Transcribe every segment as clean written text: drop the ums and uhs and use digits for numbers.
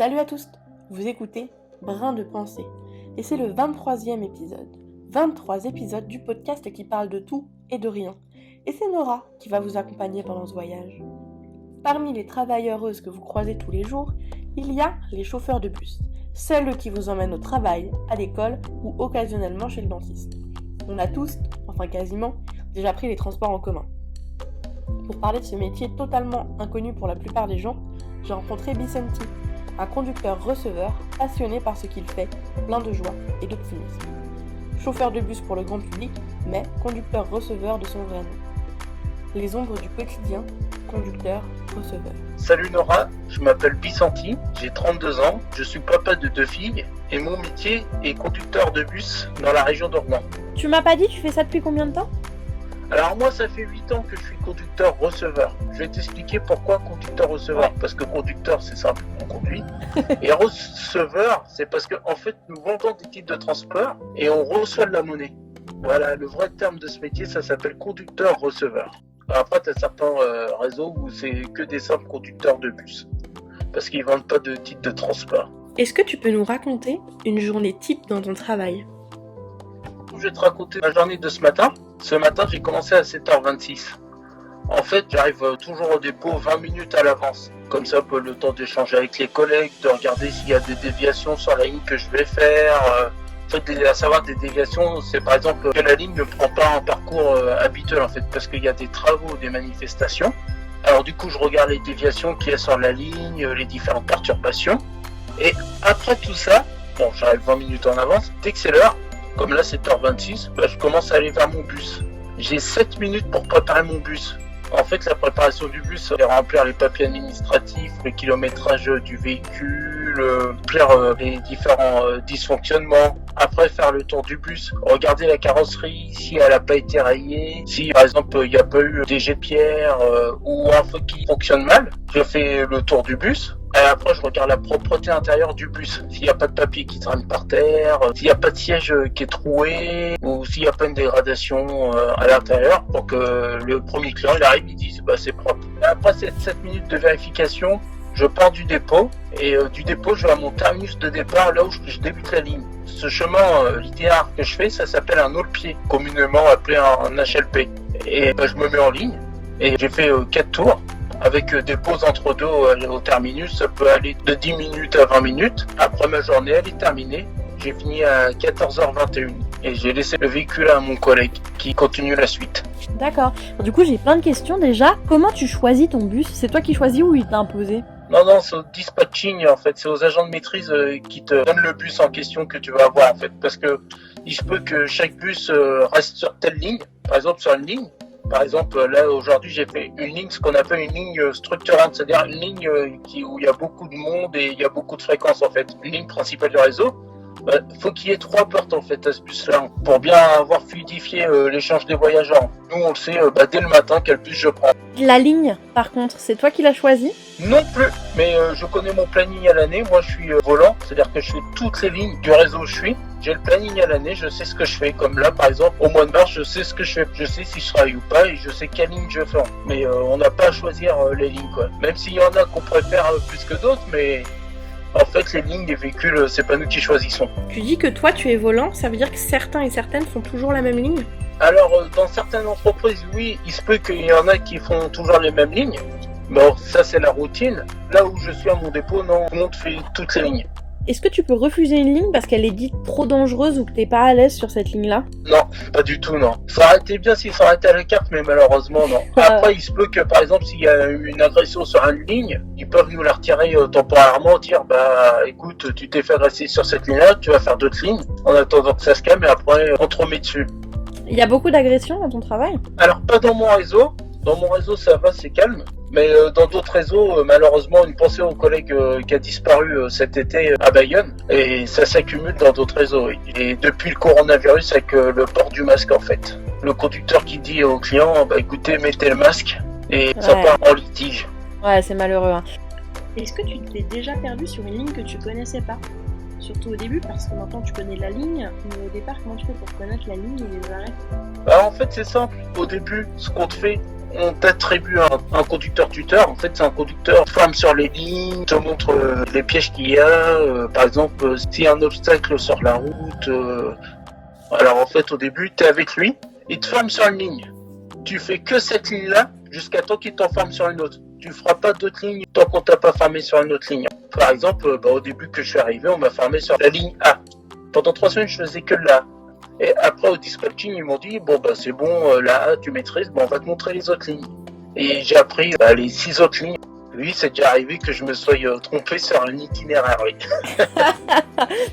Salut à tous, vous écoutez Brin de pensée et c'est le 23e épisode. 23 épisodes du podcast qui parle de tout et de rien. Et c'est Nora qui va vous accompagner pendant ce voyage. Parmi les travailleuses que vous croisez tous les jours, il y a les chauffeurs de bus, celles qui vous emmènent au travail, à l'école ou occasionnellement chez le dentiste. On a tous, enfin quasiment, déjà pris les transports en commun. Pour parler de ce métier totalement inconnu pour la plupart des gens, j'ai rencontré Vicenti, un conducteur-receveur passionné par ce qu'il fait, plein de joie et d'optimisme. Chauffeur de bus pour le grand public, mais conducteur-receveur de son vrai nom. Les ombres du quotidien, conducteur-receveur. Salut Nora, je m'appelle Vicenti, j'ai 32 ans, je suis papa de 2 filles et mon métier est conducteur de bus dans la région d'Orient. Tu m'as pas dit, tu fais ça depuis combien de temps ? Alors moi ça fait 8 ans que je suis conducteur-receveur. Je vais t'expliquer pourquoi conducteur-receveur. Parce que conducteur c'est simple, on conduit. Et receveur c'est parce que en fait nous vendons des titres de transport et on reçoit de la monnaie. Voilà, le vrai terme de ce métier ça s'appelle conducteur-receveur. Après tu as certains réseaux où c'est que des simples conducteurs de bus. Parce qu'ils vendent pas de titres de transport. Est-ce que tu peux nous raconter une journée type dans ton travail ? Je vais te raconter ma journée de ce matin. Ce matin, j'ai commencé à 7h26. En fait, j'arrive toujours au dépôt 20 minutes à l'avance. Comme ça, le temps d'échanger avec les collègues, de regarder s'il y a des déviations sur la ligne que je vais faire. En fait, à savoir des déviations, c'est par exemple que la ligne ne prend pas un parcours habituel, en fait, parce qu'il y a des travaux, des manifestations. Alors du coup, je regarde les déviations qu'il y a sur la ligne, les différentes perturbations. Et après tout ça, bon, j'arrive 20 minutes en avance. Dès que c'est l'heure, comme là 7h26, je commence à aller vers mon bus. J'ai 7 minutes pour préparer mon bus. En fait, la préparation du bus, c'est remplir les papiers administratifs, le kilométrage du véhicule, remplir les différents dysfonctionnements. Après, faire le tour du bus, regarder la carrosserie, si elle n'a pas été rayée, si par exemple il n'y a pas eu des jets de pierre ou un feu qui fonctionne mal. Je fais le tour du bus. Et après, je regarde la propreté intérieure du bus. S'il n'y a pas de papier qui traîne par terre, s'il n'y a pas de siège qui est troué, ou s'il n'y a pas une dégradation à l'intérieur, pour que le premier client il arrive, il dise c'est propre. Et après ces 7 minutes de vérification, je pars du dépôt, et du dépôt, je vais à mon terminus de départ, là où je débute la ligne. Ce chemin, l'itinéraire que je fais, ça s'appelle un haut-le-pied, communément appelé un HLP. Et je me mets en ligne, et j'ai fait 4 tours. Avec des pauses entre deux au terminus, ça peut aller de 10 minutes à 20 minutes. Après ma journée, elle est terminée. J'ai fini à 14h21 et j'ai laissé le véhicule à mon collègue qui continue la suite. D'accord. Du coup, j'ai plein de questions déjà. Comment tu choisis ton bus ? C'est toi qui choisis ou il t'a imposé ? Non, c'est au dispatching en fait. C'est aux agents de maîtrise qui te donnent le bus en question que tu vas avoir en fait. Parce que il se peut que chaque bus reste sur telle ligne. Par exemple, sur une ligne. Par exemple, là aujourd'hui j'ai fait une ligne, ce qu'on appelle une ligne structurante, c'est-à-dire une ligne où il y a beaucoup de monde et il y a beaucoup de fréquences en fait. Une ligne principale du réseau, faut qu'il y ait 3 portes en fait à ce bus-là pour bien avoir fluidifié l'échange des voyageurs. Nous on le sait dès le matin quel bus je prends. La ligne, par contre, c'est toi qui l'as choisi ? Non plus, mais je connais mon planning à l'année. Moi je suis volant, c'est-à-dire que je fais toutes les lignes du réseau où je suis. J'ai le planning à l'année, je sais ce que je fais. Comme là, par exemple, au mois de mars, je sais ce que je fais. Je sais si je travaille ou pas et je sais quelle ligne je fais. Mais on n'a pas à choisir les lignes, quoi. Même s'il y en a qu'on préfère plus que d'autres, mais en fait, les lignes, les véhicules, c'est pas nous qui choisissons. Tu dis que toi, tu es volant, ça veut dire que certains et certaines font toujours la même ligne ? Alors, dans certaines entreprises, oui, il se peut qu'il y en a qui font toujours les mêmes lignes. Bon, ça, c'est la routine. Là où je suis à mon dépôt, non, tout le monde fait toutes ces lignes. Est-ce que tu peux refuser une ligne parce qu'elle est dite trop dangereuse ou que t'es pas à l'aise sur cette ligne-là ? Non, pas du tout, non. Ça aurait été bien s'ils s'arrêtaient à la carte, mais malheureusement, non. Après, il se peut que, par exemple, s'il y a eu une agression sur une ligne, ils peuvent nous la retirer temporairement, dire, écoute, tu t'es fait agresser sur cette ligne-là, tu vas faire d'autres lignes, en attendant que ça se calme, et après, on te remet dessus. Il y a beaucoup d'agressions dans ton travail ? Alors, pas dans mon réseau. Dans mon réseau, ça va, c'est calme. Mais dans d'autres réseaux, malheureusement, une pensée au collègue qui a disparu cet été à Bayonne. Et ça s'accumule dans d'autres réseaux. Et depuis le coronavirus, avec le port du masque, en fait. Le conducteur qui dit au client, écoutez, mettez le masque. Et ça part en litige. Ouais, c'est malheureux. Hein. Est-ce que tu t'es déjà perdu sur une ligne que tu connaissais pas ? Surtout au début, parce que maintenant tu connais la ligne, mais au départ, comment tu fais pour connaître la ligne et les arrêts ? En fait, c'est simple. Au début, ce qu'on te fait, on t'attribue un conducteur tuteur. En fait, c'est un conducteur qui forme sur les lignes, te montre les pièges qu'il y a. Par exemple, s'il y a un obstacle sur la route. Alors en fait, au début, tu es avec lui, il te forme sur une ligne. Tu fais que cette ligne-là jusqu'à temps qu'il t'en forme sur une autre. Tu feras pas d'autres lignes tant qu'on t'a pas formé sur une autre ligne. Par exemple, au début que je suis arrivé, on m'a formé sur la ligne A. Pendant 3 semaines, je faisais que la A. Et après, au dispatching, ils m'ont dit, c'est bon, la A, tu maîtrises, on va te montrer les autres lignes. Et j'ai appris les 6 autres lignes. Oui, c'est déjà arrivé que je me sois trompé sur un itinéraire, oui.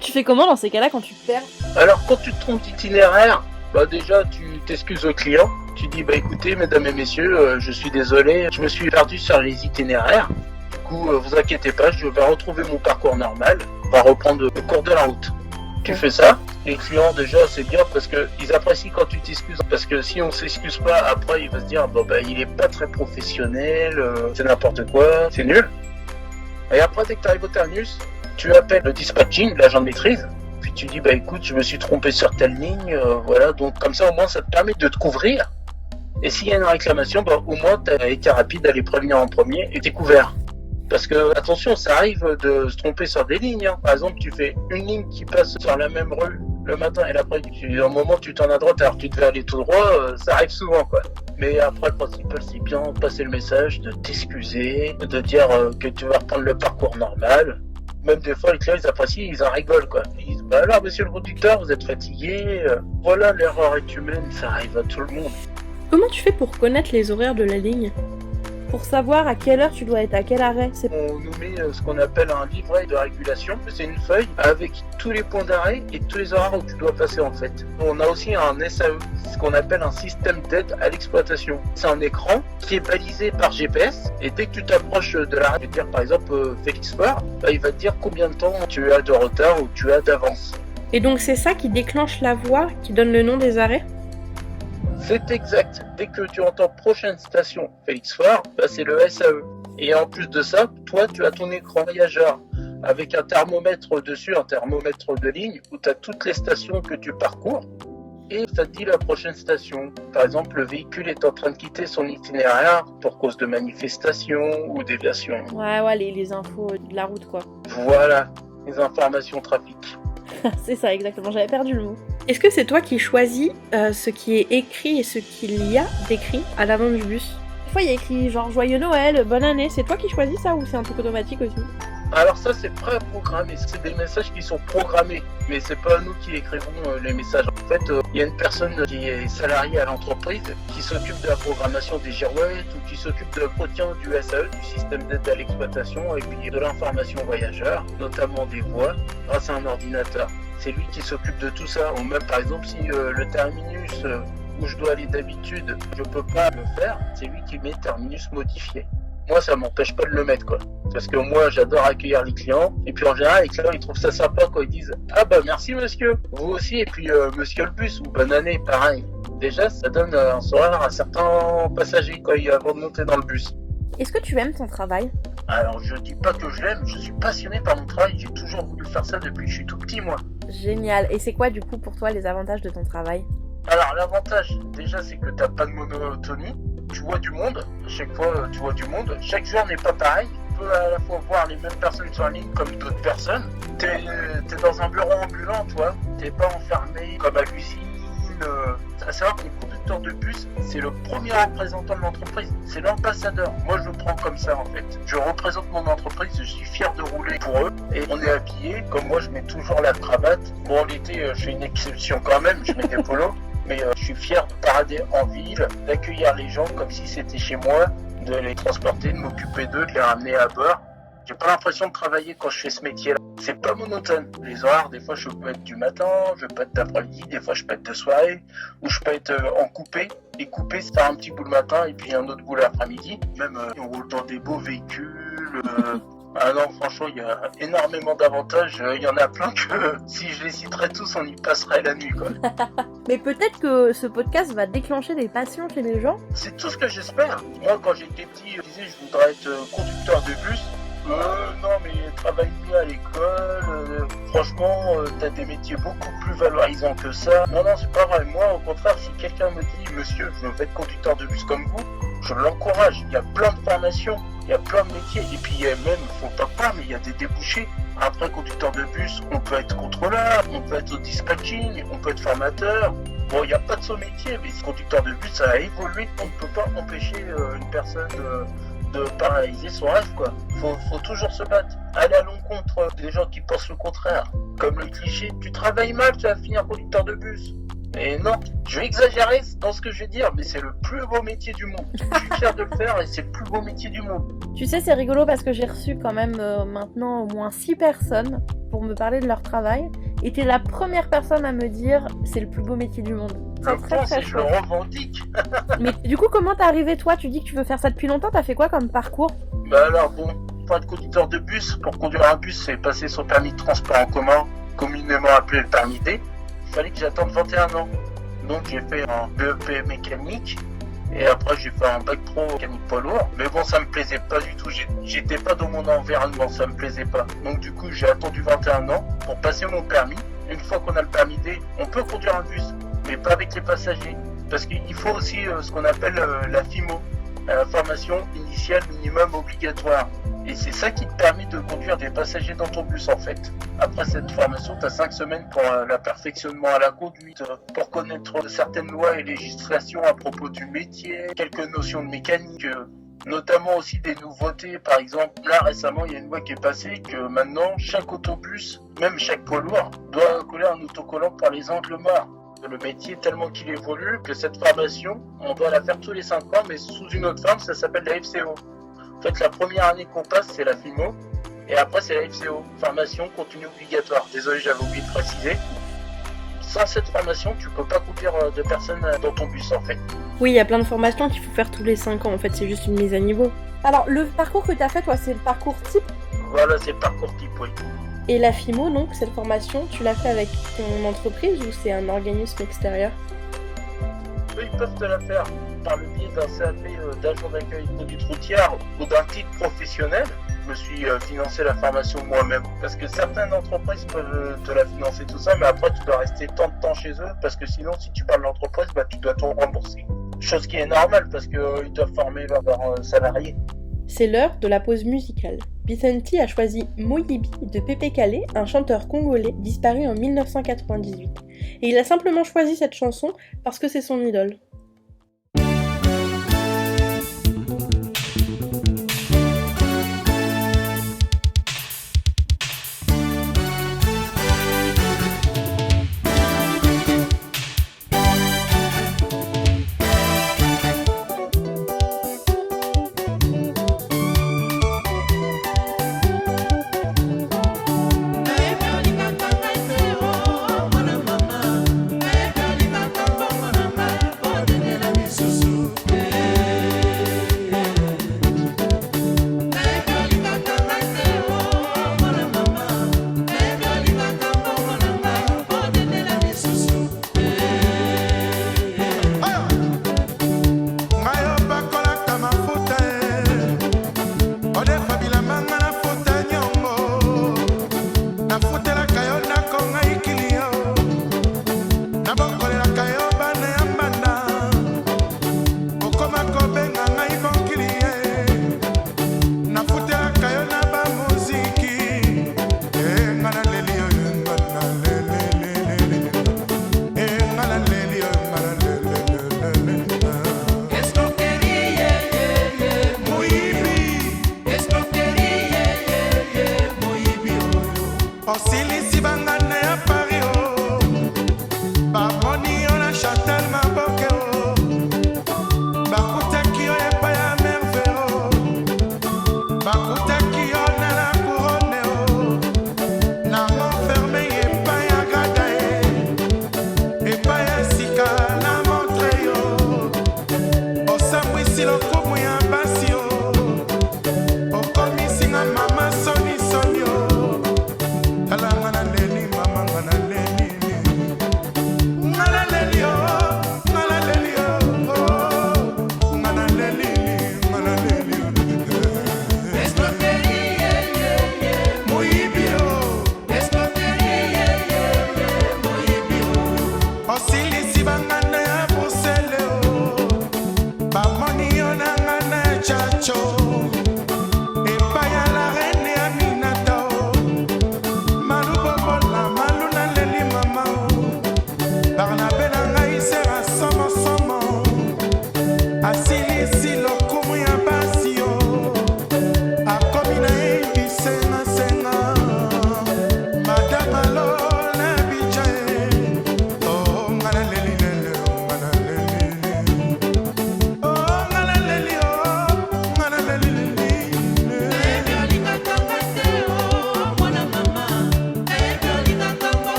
Tu fais comment dans ces cas-là quand tu te perds? Alors, quand tu te trompes d'itinéraire, déjà, tu t'excuses au client. Tu dis, écoutez, mesdames et messieurs, je suis désolé, je me suis perdu sur les itinéraires. Du coup, vous inquiétez pas, je vais retrouver mon parcours normal. On va reprendre le cours de la route. Tu fais ça, les clients déjà c'est bien parce qu'ils apprécient quand tu t'excuses. Parce que si on s'excuse pas, après il va se dire il est pas très professionnel, c'est n'importe quoi, c'est nul. Et après dès que tu arrives au terminus, tu appelles le dispatching, l'agent de maîtrise, puis tu dis écoute je me suis trompé sur telle ligne, voilà, donc comme ça au moins ça te permet de te couvrir. Et s'il y a une réclamation, au moins tu as été rapide à les prévenir en premier et t'es couvert. Parce que, attention, ça arrive de se tromper sur des lignes. Par exemple, tu fais une ligne qui passe sur la même rue le matin et l'après-midi. Au moment où tu tournes à droite alors tu devais aller tout droit, ça arrive souvent, quoi. Mais après, le principal, c'est bien passer le message, de t'excuser, de dire que tu vas reprendre le parcours normal. Même des fois, les clients, ils apprécient, ils en rigolent, quoi. Ils disent, alors, monsieur le conducteur, vous êtes fatigué. Voilà, l'erreur est humaine, ça arrive à tout le monde. Comment tu fais pour connaître les horaires de la ligne? Pour savoir à quelle heure tu dois être à quel arrêt? On nous met ce qu'on appelle un livret de régulation. C'est une feuille avec tous les points d'arrêt et tous les horaires où tu dois passer en fait. On a aussi un SAE, ce qu'on appelle un système d'aide à l'exploitation. C'est un écran qui est balisé par GPS et dès que tu t'approches de l'arrêt, je vais dire par exemple Félix Faure, il va te dire combien de temps tu as de retard ou tu as d'avance. Et donc c'est ça qui déclenche la voix, qui donne le nom des arrêts? C'est exact. Dès que tu entends prochaine station Félix Faure, c'est le SAE. Et en plus de ça, toi, tu as ton écran voyageur avec un thermomètre dessus, un thermomètre de ligne, où tu as toutes les stations que tu parcours. Et ça te dit la prochaine station. Par exemple, le véhicule est en train de quitter son itinéraire pour cause de manifestation ou déviation. Ouais, les infos de la route, quoi. Voilà, les informations trafic. C'est ça, exactement, j'avais perdu le mot. Est-ce que c'est toi qui choisis ce qui est écrit et ce qu'il y a d'écrit à l'avant du bus? Des fois il y a écrit genre Joyeux Noël, bonne année, c'est toi qui choisis ça ou c'est un truc automatique aussi? Alors ça c'est pré-programmé, c'est des messages qui sont programmés, mais c'est pas nous qui écrivons les messages. En fait, il y a une personne qui est salariée à l'entreprise qui s'occupe de la programmation des girouettes ou qui s'occupe de l'entretien du SAE, du système d'aide à l'exploitation, et puis de l'information voyageur, notamment des voix, grâce à un ordinateur. C'est lui qui s'occupe de tout ça. Ou même par exemple si le terminus où je dois aller d'habitude, je peux pas le faire, c'est lui qui met terminus modifié. Moi, ça m'empêche pas de le mettre, quoi. Parce que moi, j'adore accueillir les clients. Et puis, en général, les clients, ils trouvent ça sympa quand ils disent « Ah merci, monsieur. Vous aussi. » Et puis, monsieur le bus ou « Bonne année. » Pareil. Déjà, ça donne un sourire à certains passagers avant de monter dans le bus. Est-ce que tu aimes ton travail? Alors, je dis pas que je l'aime. Je suis passionné par mon travail. J'ai toujours voulu faire ça depuis que je suis tout petit, moi. Génial. Et c'est quoi, du coup, pour toi, les avantages de ton travail? Alors, l'avantage, déjà, c'est que t'as pas de monotonie. Tu vois du monde, chaque fois tu vois du monde, chaque jour n'est pas pareil, tu peux à la fois voir les mêmes personnes sur la ligne comme d'autres personnes, t'es dans un bureau ambulant, toi, t'es pas enfermé comme à l'usine, à savoir que le conducteur de bus, c'est le premier représentant de l'entreprise, c'est l'ambassadeur, moi je le prends comme ça en fait, je représente mon entreprise, je suis fier de rouler pour eux, et on est habillé, comme moi je mets toujours la cravate, bon l'été je fais une exception quand même, je mets des polos, mais je suis fier de parader en ville, d'accueillir les gens comme si c'était chez moi, de les transporter, de m'occuper d'eux, de les ramener à bord. J'ai pas l'impression de travailler quand je fais ce métier-là. C'est pas monotone. Les horaires, des fois, je peux être du matin, je peux être d'après-midi, des fois, je peux être de soirée, ou je peux être en coupé. Et coupé, c'est un petit bout le matin et puis un autre bout l'après-midi. Même, on roule dans des beaux véhicules. Ah non, franchement, il y a énormément d'avantages. Il y en a plein que si je les citerais tous, on y passerait la nuit, quoi. Mais peut-être que ce podcast va déclencher des passions chez les gens. C'est tout ce que j'espère. Moi, quand j'étais petit, je disais je voudrais être conducteur de bus. Non, mais travaille mieux à l'école. Franchement, t'as des métiers beaucoup plus valorisants que ça. Non, c'est pas vrai. Moi, au contraire, si quelqu'un me dit, monsieur, je veux être conducteur de bus comme vous, je l'encourage. Il y a plein de formations, il y a plein de métiers. Et puis même, faut pas croire, mais il y a des débouchés. Après conducteur de bus, on peut être contrôleur, on peut être au dispatching, on peut être formateur. Bon, il n'y a pas de saut métier, mais conducteur de bus, ça a évolué. On ne peut pas empêcher une personne de paralyser son rêve, quoi. Faut toujours se battre. Aller à l'encontre des gens qui pensent le contraire. Comme le cliché, tu travailles mal, tu vas finir conducteur de bus. Et non, je vais exagérer dans ce que je vais dire, mais c'est le plus beau métier du monde. Je suis fier de le faire et c'est le plus beau métier du monde. Tu sais, c'est rigolo parce que j'ai reçu quand même maintenant au moins 6 personnes pour me parler de leur travail. Et t'es la première personne à me dire c'est le plus beau métier du monde. Je pense et je le revendique. Mais du coup, comment t'es arrivé toi? Tu dis que tu veux faire ça depuis longtemps, t'as fait quoi comme parcours? Bah alors bon, pour être conducteur de bus, pour conduire un bus, c'est passer son permis de transport en commun, communément appelé le permis D. Il fallait que j'attende 21 ans. Donc j'ai fait un BEP mécanique et après j'ai fait un bac pro mécanique poids lourd. Mais bon, ça me plaisait pas du tout. J'étais pas dans mon environnement, ça me plaisait pas. Donc du coup, j'ai attendu 21 ans pour passer mon permis. Une fois qu'on a le permis D, on peut conduire un bus, mais pas avec les passagers. Parce qu'il faut aussi ce qu'on appelle la FIMO, la formation initiale minimum obligatoire. Et c'est ça qui te permet de conduire des passagers dans ton bus en fait. Après cette formation, tu as 5 semaines pour l'aperfectionnement à la conduite, pour connaître certaines lois et législations à propos du métier, quelques notions de mécanique, notamment aussi des nouveautés. Par exemple, là récemment, il y a une loi qui est passée que maintenant, chaque autobus, même chaque poids lourd, doit coller un autocollant pour les angles morts. Le métier tellement qu'il évolue que cette formation, on doit la faire tous les 5 ans, mais sous une autre forme, ça s'appelle la FCO. En fait, la première année qu'on passe, c'est la FIMO, et après, c'est la FCO, formation continue obligatoire. Désolé, j'avais oublié de préciser. Sans cette formation, tu peux pas conduire de personnes dans ton bus, en fait. Oui, il y a plein de formations qu'il faut faire tous les 5 ans, en fait, c'est juste une mise à niveau. Alors, le parcours que t'as fait, toi, c'est le parcours type? Voilà, c'est le parcours type, oui. Et la FIMO, donc, cette formation, tu l'as fait avec ton entreprise ou c'est un organisme extérieur? Eux, ils peuvent te la faire par le biais d'un CAP d'agent d'accueil de conduite routière ou d'un titre professionnel. Je me suis financé la formation moi-même parce que certaines entreprises peuvent te la financer tout ça, mais après tu dois rester tant de temps chez eux parce que sinon si tu parles de l'entreprise, bah, tu dois tout rembourser. Chose qui est normale parce qu'ils doivent former leurs salariés. C'est l'heure de la pause musicale. Vicenti a choisi Moyibi de Pépé Calé, un chanteur congolais disparu en 1998. Et il a simplement choisi cette chanson parce que c'est son idole.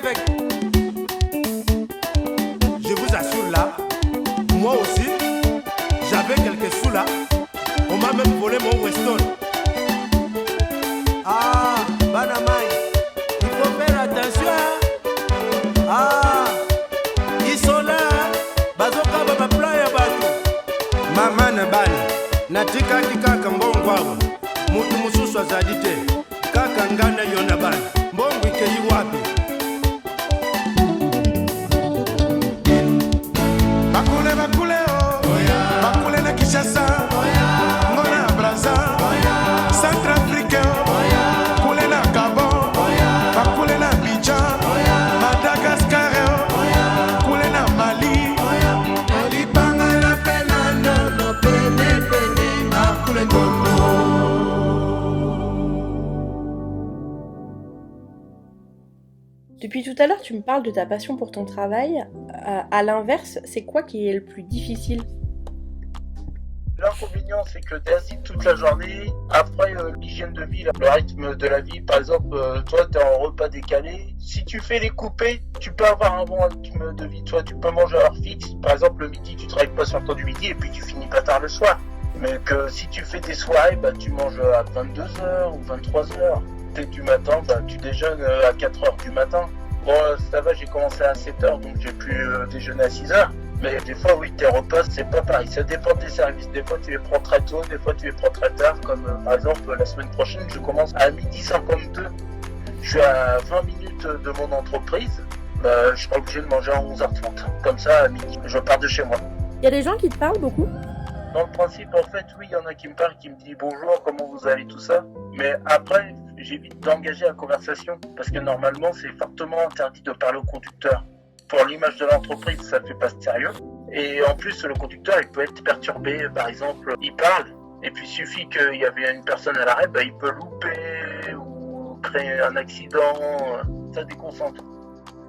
infect. Je vous assure là, moi aussi, j'avais quelques sous là. On m'a même volé mon Weston. Ah, Banamai, il faut faire attention. Ah, ils sont là. Bazoka baba playa batu. Mama na bana, natika kaka mbongo wabo. Mutu mususu azadi te. Kaka ngana yona bana. Mbongo ikeyi wapi? Bakule oh. Bakule na Kinshasa. Ngona Brazza. Centrafrique oh. Kule na Gabon. Bakule na Abidjan. Madagascar oh. Kule na Mali. Olipanga na penano no pene. Bakule Congo. Depuis tout à l'heure, tu me parles de ta passion pour ton travail. À l'inverse, c'est quoi qui est le plus difficile? L'inconvénient, c'est que t'hésites toute la journée. Après, l'hygiène de vie, le rythme de la vie, par exemple, toi, t'es en repas décalé. Si tu fais les coupés, tu peux avoir un bon rythme de vie. Toi, tu peux manger à heure fixe. Par exemple, le midi, tu travailles pas sur le temps du midi et puis tu finis pas tard le soir. Mais que si tu fais des soirées, bah, tu manges à 22h ou 23h. Dès du matin, bah, tu déjeunes à 4h du matin. Bon, ça va, j'ai commencé à 7h, donc j'ai pu déjeuner à 6h. Mais des fois, oui, tes repas, c'est pas pareil. Ça dépend des services. Des fois, tu les prends très tôt, des fois, tu les prends très tard. Comme par exemple, la semaine prochaine, je commence à 12h52. Je suis à 20 minutes de mon entreprise. Bah, je serai obligé de manger à 11h30. Comme ça, à midi, je pars de chez moi. Il y a des gens qui te parlent beaucoup? Dans le principe, en fait, oui, il y en a qui me parlent, qui me disent bonjour, comment vous allez, tout ça. Mais après, j'évite d'engager la conversation parce que normalement, c'est fortement interdit de parler au conducteur. Pour l'image de l'entreprise, ça fait pas sérieux. Et en plus, le conducteur, il peut être perturbé. Par exemple, il parle, et puis il suffit qu'il y avait une personne à l'arrêt, bah, il peut louper ou créer un accident. Ça déconcentre.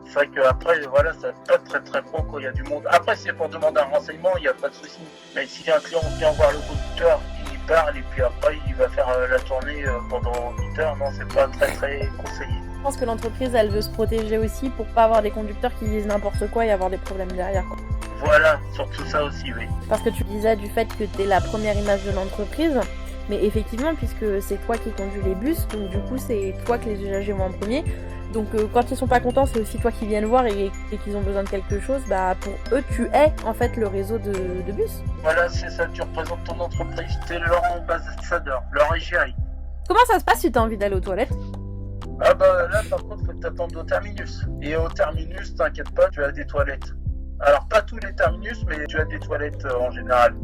C'est vrai qu'après, voilà, ça pas très très bon quand il y a du monde. Après, c'est pour demander un renseignement, il n'y a pas de souci. Mais si un client vient voir le conducteur, il parle et puis après, il va faire la tournée pendant 8 heures, non, c'est pas très très conseillé. Je pense que l'entreprise, elle veut se protéger aussi pour pas avoir des conducteurs qui disent n'importe quoi et avoir des problèmes derrière, quoi. Voilà, surtout ça aussi, oui. Parce que tu disais du fait que t'es la première image de l'entreprise, mais effectivement, puisque c'est toi qui conduis les bus, donc du coup, c'est toi que les usagers vont en premier. Donc quand ils sont pas contents, c'est aussi toi qui viennent voir et qu'ils ont besoin de quelque chose, bah pour eux, tu es en fait le réseau de bus. Voilà, c'est ça, tu représentes ton entreprise, t'es leur ambassadeur, leur égérie. Comment ça se passe si t'as envie d'aller aux toilettes? Ah bah là, par contre, faut que t'attendes au terminus. Et au terminus, t'inquiète pas, tu as des toilettes. Alors pas tous les terminus, mais tu as des toilettes en général.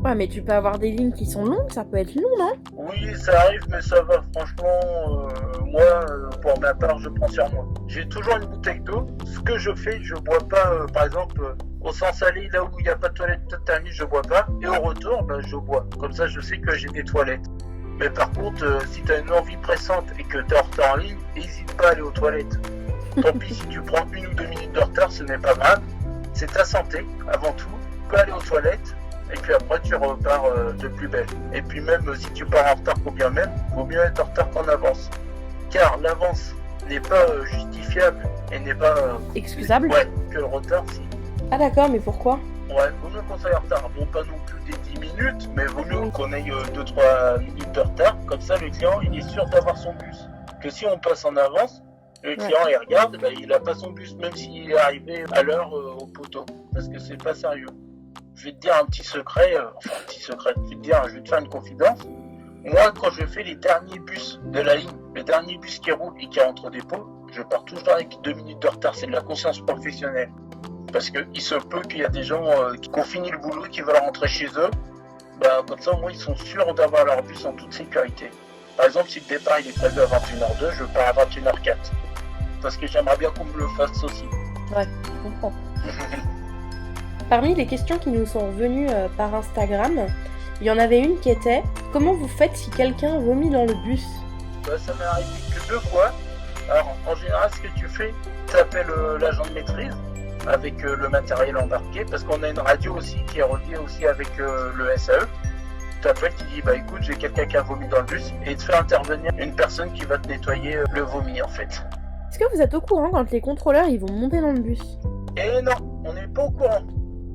Ouais, mais tu peux avoir des lignes qui sont longues, ça peut être long, non? Oui, ça arrive, mais ça va. Franchement, moi, pour ma part, je prends sur moi. J'ai toujours une bouteille d'eau. Ce que je fais, je bois pas, par exemple, au sens aller, là où il n'y a pas de toilette de terminus, je bois pas. Et au retour, bah, je bois. Comme ça, je sais que j'ai des toilettes. Mais par contre, si tu as une envie pressante et que tu es en retard en ligne, n'hésite pas à aller aux toilettes. Tant pis si tu prends 1 ou 2 minutes de retard, ce n'est pas grave. C'est ta santé, avant tout. Tu peux aller aux toilettes. Et puis après, tu repars de plus belle. Et puis même si tu pars en retard, pour bien même, vaut mieux être en retard qu'en avance. Car l'avance n'est pas justifiable et n'est pas... excusable? Ouais, que le retard, si. Ah d'accord, mais pourquoi? Ouais, vaut mieux qu'on soit en retard. Bon, pas non plus des 10 minutes, mais vaut mieux qu'on ait 2-3 minutes de retard. Comme ça, le client, il est sûr d'avoir son bus. Que si on passe en avance, le client, il regarde, bah, il n'a pas son bus, même s'il est arrivé à l'heure au poteau. Parce que c'est pas sérieux. Je vais te dire un petit secret, je vais te faire une confidence. Moi, quand je fais les derniers bus de la ligne, les derniers bus qui roulent et qui rentrent au dépôt, je pars toujours avec 2 minutes de retard. C'est de la conscience professionnelle. Parce qu'il se peut qu'il y a des gens qui ont fini le boulot et qui veulent rentrer chez eux. Bah, comme ça, au moins, ils sont sûrs d'avoir leur bus en toute sécurité. Par exemple, si le départ il est prévu à 21h02, je pars à 21h04. Parce que j'aimerais bien qu'on me le fasse aussi. Ouais, je comprends. Parmi les questions qui nous sont venues par Instagram, il y en avait une qui était « Comment vous faites si quelqu'un vomit dans le bus ?» Bah, ça m'est arrivé que 2 fois. Alors, en général, ce que tu fais, tu appelles l'agent de maîtrise avec le matériel embarqué, parce qu'on a une radio aussi qui est reliée aussi avec le SAE. Tu appelles, tu dis « Bah écoute, j'ai quelqu'un qui a vomi dans le bus » et tu fais intervenir une personne qui va te nettoyer le vomi en fait. Est-ce que vous êtes au courant quand les contrôleurs ils vont monter dans le bus? Et non, on n'est pas au courant.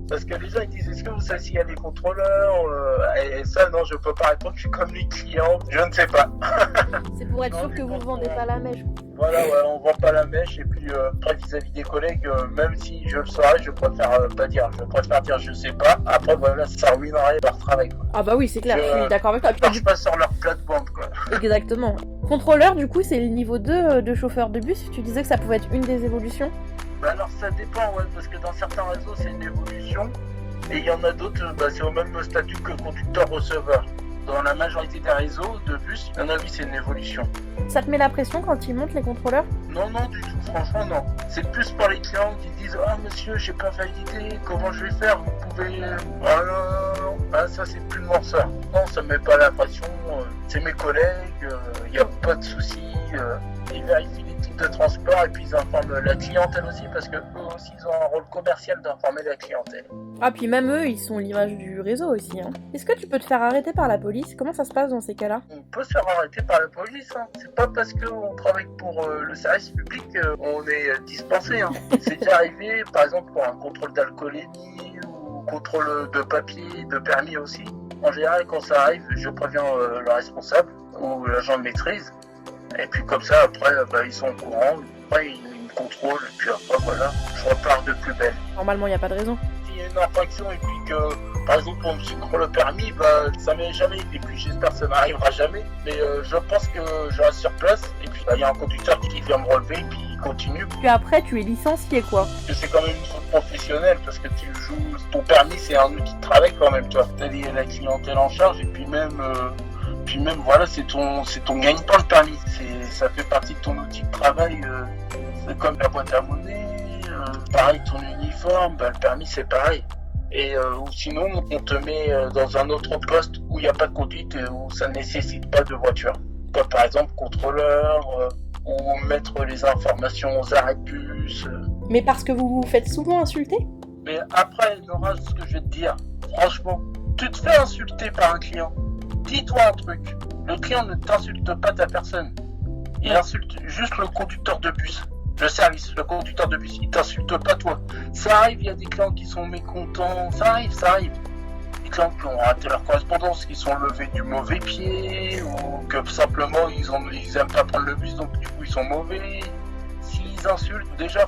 Parce que les gens ils disent est-ce que vous savez s'il y a des contrôleurs et ça non je peux pas répondre, je suis comme les clients, je ne sais pas. C'est pour être Non, sûr mais que vous quand vendez on- pas la mèche. Voilà, ouais, on vend pas la mèche et puis après vis-à-vis des collègues, même si je le saurais, je préfère pas dire, je préfère dire je sais pas. Après voilà, ça ruinerait leur travail quoi. Ah bah oui, c'est clair, Je- je suis d'accord avec toi. Je marche pas sur leur plate-bande quoi. Exactement. Contrôleur, du coup, c'est le niveau 2 de chauffeur de bus. Tu disais que ça pouvait être une des évolutions. Bah alors ça dépend ouais, parce que dans certains réseaux c'est une évolution et il y en a d'autres, c'est au même statut que conducteur-receveur. Dans la majorité des réseaux de bus, il y en a oui c'est une évolution. Ça te met la pression quand ils montent, les contrôleurs? Non, non, du tout, franchement, non. C'est plus par les clients qui disent ah monsieur, j'ai pas validé, comment je vais faire, vous pouvez. Ah non, non, non, ah, ça c'est plus de moi ça. Non, ça me met pas la pression, c'est mes collègues, y a pas de soucis. Ils vérifient les types de transport et puis ils informent la clientèle aussi parce que eux aussi ils ont un rôle commercial d'informer la clientèle. Ah, puis même eux, ils sont l'image du réseau aussi. Hein. Est-ce que tu peux te faire arrêter par la police? Comment ça se passe dans ces cas-là? On peut se faire arrêter par la police, hein. C'est pas parce qu'on travaille pour le service public qu'on est dispensé. Hein. C'est déjà arrivé, par exemple, pour un contrôle d'alcoolémie ou contrôle de papier, de permis aussi. En général, quand ça arrive, je préviens le responsable ou l'agent de maîtrise. Et puis comme ça, après, ils sont au courant. Après, ils me contrôlent. Et puis après, voilà, je repars de plus belle. Normalement, il n'y a pas de raison. S'il y a une infraction et puis que, par exemple, on me sucre le permis, ça m'est jamais. Et puis j'espère que ça n'arrivera jamais. Mais je pense que je reste sur place. Et puis il y a un conducteur qui vient me relever et puis il continue. Puis après, tu es licencié, quoi. Parce que c'est quand même une faute professionnelle parce que tu joues. Ton permis, c'est un outil de travail quand même. Tu vois, t'as la clientèle en charge et puis même. Voilà, c'est ton gagne-pain le permis. Ça fait partie de ton outil de travail. C'est comme la boîte à monnaie, pareil ton uniforme, le permis c'est pareil. Et ou sinon on te met dans un autre poste où il n'y a pas de conduite et où ça ne nécessite pas de voiture. Comme par exemple contrôleur ou mettre les informations aux arrêts de bus. Mais parce que vous vous faites souvent insulter? Mais après, Nora, ce que je vais te dire, franchement, tu te fais insulter par un client. Dis-toi un truc, le client ne t'insulte pas ta personne. Il insulte juste le conducteur de bus, le service, le conducteur de bus. Il t'insulte pas toi. Ça arrive, il y a des clients qui sont mécontents, ça arrive. Des clients qui ont raté leur correspondance, qui sont levés du mauvais pied, ou que simplement ils aiment pas prendre le bus, donc du coup ils sont mauvais. S'ils insultent, déjà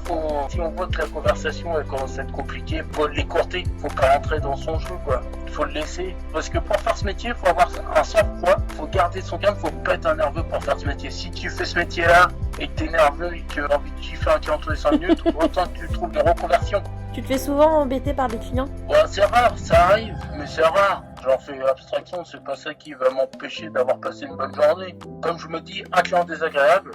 si on voit que la conversation elle commence à être compliquée, faut l'écourter, faut pas rentrer dans son jeu quoi. Faut le laisser. Parce que pour faire ce métier, faut avoir un sang-froid, faut garder son calme, faut pas être nerveux pour faire ce métier. Si tu fais ce métier-là et que t'es nerveux et que tu as envie de kiffer un client tous les 5 minutes, autant que tu trouves des reconversions. Tu te fais souvent embêter par des clients? Ouais, c'est rare, ça arrive, mais c'est rare. J'en fais abstraction, c'est pas ça qui va m'empêcher d'avoir passé une bonne journée. Comme je me dis, un client désagréable,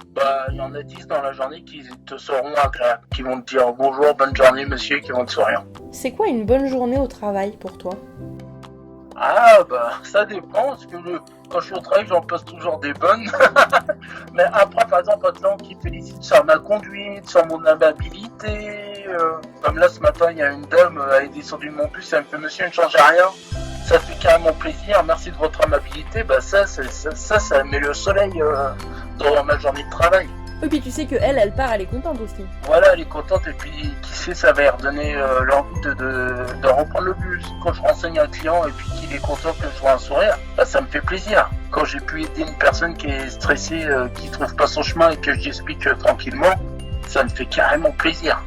il y en a 10 dans la journée qui te seront agréables, qui vont te dire bonjour, bonne journée monsieur, qui vont te sourire. C'est quoi une bonne journée au travail pour toi? Ah ça dépend, parce que quand je suis au travail, j'en passe toujours des bonnes. Mais après, par exemple, un client qui félicite sur ma conduite, sur mon amabilité. Comme là, ce matin, il y a une dame, elle est descendue de mon bus, elle me fait « Monsieur, ne changez rien ». Ça fait carrément plaisir, merci de votre amabilité. Ça met le soleil dans ma journée de travail. Et puis tu sais que elle part, elle est contente aussi. Voilà, elle est contente et puis qui sait, ça va lui redonner l'envie de reprendre le bus. Quand je renseigne un client et puis qu'il est content que je vois un sourire, ça me fait plaisir. Quand j'ai pu aider une personne qui est stressée, qui trouve pas son chemin et que je lui explique tranquillement, ça me fait carrément plaisir.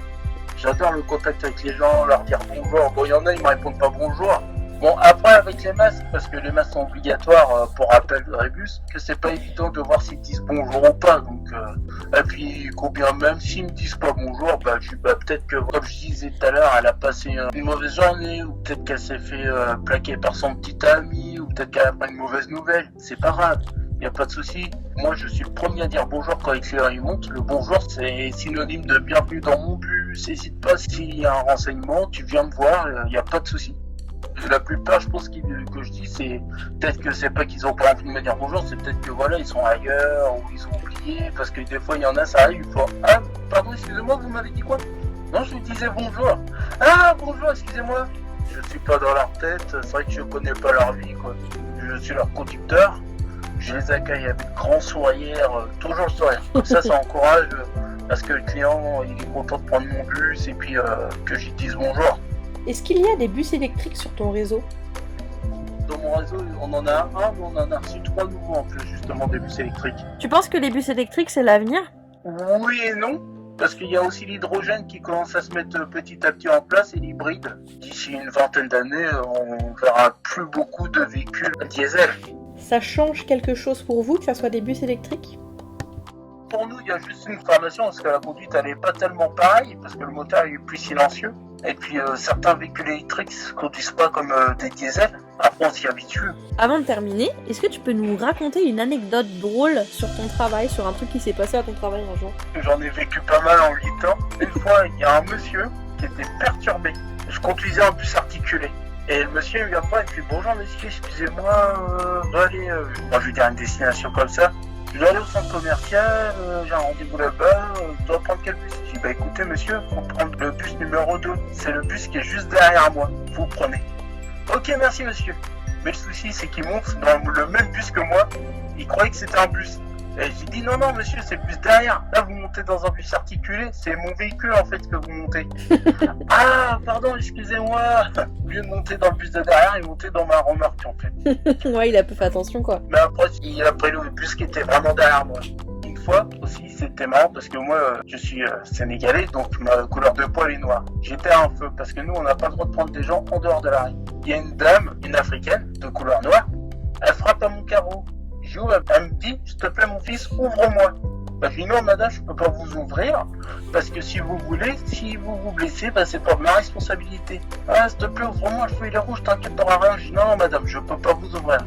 J'adore le contact avec les gens, leur dire bonjour. Bon, il y en a, ils me répondent pas bonjour. Bon, après, avec les masques, parce que les masques sont obligatoires pour rappel de Rébus, que c'est pas évident de voir s'ils disent bonjour ou pas. Donc, et puis, combien même s'ils me disent pas bonjour, je dis peut-être que, comme je disais tout à l'heure, elle a passé une mauvaise journée, ou peut-être qu'elle s'est fait plaquer par son petit ami, ou peut-être qu'elle a pas une mauvaise nouvelle. C'est pas grave. Y a pas de souci. Moi, je suis le premier à dire bonjour quand les clients y montent. Le bonjour, c'est synonyme de bienvenue dans mon bus. N'hésite pas, s'il y a un renseignement, tu viens me voir, y a pas de souci. La plupart, je pense que je dis, c'est peut-être que c'est pas qu'ils ont pas envie de me dire bonjour, c'est peut-être que voilà, ils sont ailleurs ou ils ont oublié, parce que des fois il y en a, ça arrive, il faut ah pardon, excusez-moi, vous m'avez dit quoi? Non, je vous disais bonjour. Ah bonjour, excusez-moi. Je suis pas dans leur tête, c'est vrai que je connais pas leur vie quoi. Je suis leur conducteur, je les accueille avec grand sourire, toujours le sourire. Comme ça encourage parce que le client il est content de prendre mon bus et puis que j'y dise bonjour. Est-ce qu'il y a des bus électriques sur ton réseau? Dans mon réseau, on en a un, mais on en a reçu 3 nouveaux en plus, justement, des bus électriques. Tu penses que les bus électriques, c'est l'avenir? Oui et non, parce qu'il y a aussi l'hydrogène qui commence à se mettre petit à petit en place et l'hybride. D'ici une vingtaine d'années, on verra plus beaucoup de véhicules diesel. Ça change quelque chose pour vous que ça soit des bus électriques? Pour nous, il y a juste une formation, parce que la conduite, elle n'est pas tellement pareille, parce que le moteur est plus silencieux. Et puis, certains véhicules électriques ne se conduisent pas comme des diesels. Après, on s'y habitue. Avant de terminer, est-ce que tu peux nous raconter une anecdote drôle sur ton travail, sur un truc qui s'est passé à ton travail un jour? J'en ai vécu pas mal en 8 ans. Une fois, il y a un monsieur qui était perturbé. Je conduisais un bus articulé. Et le monsieur il vient me voir et me dit « Bonjour monsieur, excusez-moi, je dois aller... Moi, je vais dire une destination comme ça. Je dois aller au centre commercial, j'ai un rendez-vous là-bas, je dois prendre quel bus ?» Je dis « Bah écoutez monsieur, faut prendre le bus numéro 2. C'est le bus qui est juste derrière moi. Vous prenez. » « Ok, merci monsieur. » Mais le souci, c'est qu'il monte dans le même bus que moi. Il croyait que c'était un bus. Et j'ai dit non, monsieur, c'est le bus derrière. Là, vous montez dans un bus articulé. C'est mon véhicule, en fait, que vous montez. Ah, pardon, excusez-moi. Au lieu de monter dans le bus de derrière, il montait dans ma remorque, en fait. Ouais, il a peu fait attention, quoi. Mais après, il a pris le bus qui était vraiment derrière moi. Une fois aussi, c'était marrant parce que moi, je suis sénégalais, donc ma couleur de peau, elle est noire. J'étais à un feu parce que nous, on n'a pas le droit de prendre des gens en dehors de la rue. Il y a une dame, une africaine, de couleur noire, elle frappe à mon carreau. J'ouvre, elle me dit, s'il te plaît mon fils, ouvre-moi. Bah, je dis non madame, je peux pas vous ouvrir, parce que si vous voulez, si vous vous blessez, bah, c'est pas ma responsabilité. Ah, s'il te plaît, ouvre-moi, le feu il est rouge, t'inquiète, t'auras rien. Je dis non madame, je peux pas vous ouvrir.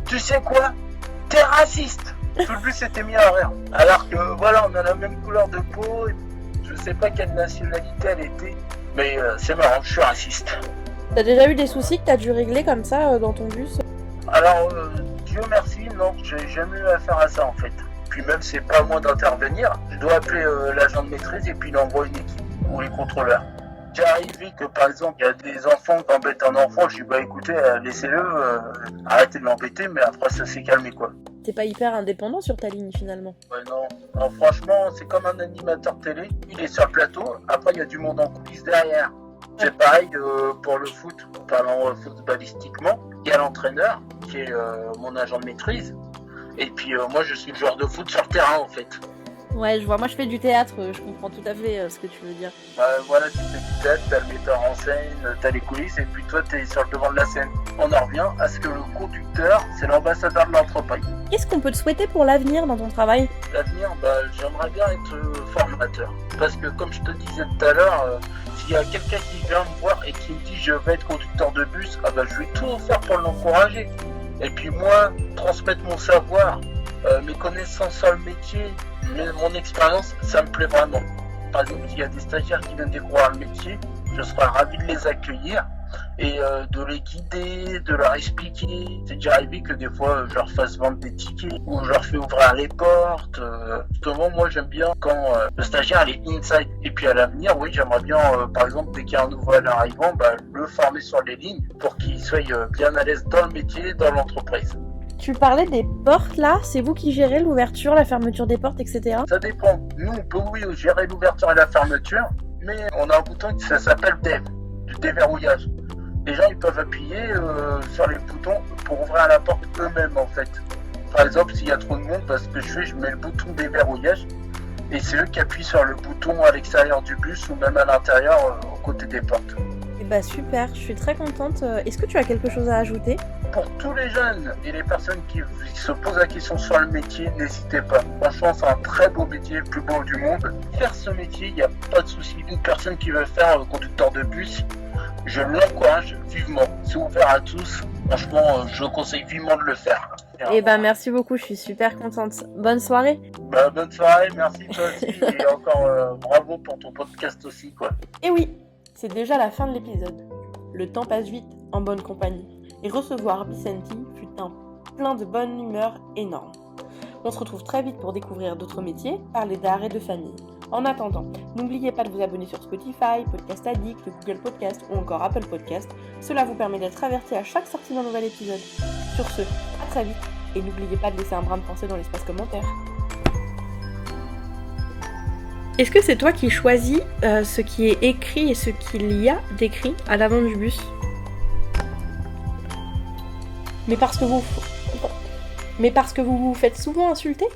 Tu sais quoi? T'es raciste. Tout le but s'était mis à rire. Alors que voilà, on a la même couleur de peau, et je sais pas quelle nationalité elle était, mais c'est marrant, je suis raciste. T'as déjà eu des soucis que t'as dû régler comme ça dans ton bus? Alors, Dieu merci, non, j'ai jamais eu affaire à ça en fait. Puis même, c'est pas à moi d'intervenir. Je dois appeler l'agent de maîtrise et puis il envoie une équipe ou les contrôleurs. J'ai arrivé que par exemple, il y a des enfants qui embêtent un enfant, je dis bah écoutez, laissez-le, arrêtez de l'embêter, mais après ça s'est calmé quoi. T'es pas hyper indépendant sur ta ligne finalement? Ouais, non, franchement, c'est comme un animateur télé, il est sur le plateau, après il y a du monde en coulisses derrière. C'est pareil pour le foot, parlant footballistiquement. Il y a l'entraîneur qui est mon agent de maîtrise. Et puis moi je suis joueur de foot sur le terrain en fait. Ouais, je vois, moi je fais du théâtre, je comprends tout à fait ce que tu veux dire. Voilà, tu fais du théâtre, t'as le metteur en scène, t'as les coulisses et puis toi t'es sur le devant de la scène. On en revient à ce que le conducteur, c'est l'ambassadeur de l'entreprise. Qu'est-ce qu'on peut te souhaiter pour l'avenir dans ton travail? L'avenir, j'aimerais bien être formateur. Parce que comme je te disais tout à l'heure, s'il y a quelqu'un qui vient me voir et qui me dit je vais être conducteur de bus, je vais tout faire pour l'encourager. Et puis moi, transmettre mon savoir, mes connaissances sur le métier, mon expérience, ça me plaît vraiment. Par exemple, s'il y a des stagiaires qui viennent découvrir le métier, je serais ravi de les accueillir et de les guider, de leur expliquer. C'est déjà arrivé que des fois, je leur fasse vendre des tickets ou je leur fais ouvrir les portes. Justement, moi, j'aime bien quand le stagiaire il est inside. Et puis à l'avenir, oui, j'aimerais bien, par exemple, dès qu'il y a un nouvel arrivant, le former sur les lignes pour qu'il soit bien à l'aise dans le métier, dans l'entreprise. Tu parlais des portes là, c'est vous qui gérez l'ouverture, la fermeture des portes, etc. Ça dépend. Nous, on peut gérer l'ouverture et la fermeture, mais on a un bouton qui s'appelle Dev, du déverrouillage. Les gens ils peuvent appuyer sur les boutons pour ouvrir la porte eux-mêmes en fait. Par exemple, s'il y a trop de monde, ce que je fais, je mets le bouton déverrouillage et c'est eux qui appuient sur le bouton à l'extérieur du bus ou même à l'intérieur aux côtés des portes. Et bah super, je suis très contente. Est-ce que tu as quelque chose à ajouter? Pour tous les jeunes et les personnes qui se posent la question sur le métier, n'hésitez pas. Franchement, c'est un très beau métier, le plus beau du monde. Faire ce métier, il n'y a pas de souci. Une personne qui veut faire conducteur de bus, je l'encourage vivement. C'est ouvert à tous. Franchement, je conseille vivement de le faire. Et merci beaucoup, je suis super contente. Bonne soirée. Bonne soirée, merci toi aussi. Et encore bravo pour ton podcast aussi, quoi. Et oui, c'est déjà la fin de l'épisode. Le temps passe vite en bonne compagnie. Et recevoir Vicenti fut un plein de bonne humeur énorme. On se retrouve très vite pour découvrir d'autres métiers, parler d'art et de famille. En attendant, n'oubliez pas de vous abonner sur Spotify, Podcast Addict, Google Podcast ou encore Apple Podcast. Cela vous permet d'être averti à chaque sortie d'un nouvel épisode. Sur ce, à très vite et n'oubliez pas de laisser un brin de pensée dans l'espace commentaire. Est-ce que c'est toi qui choisis ce qui est écrit et ce qu'il y a d'écrit à l'avant du bus? Mais parce que vous vous faites souvent insulter?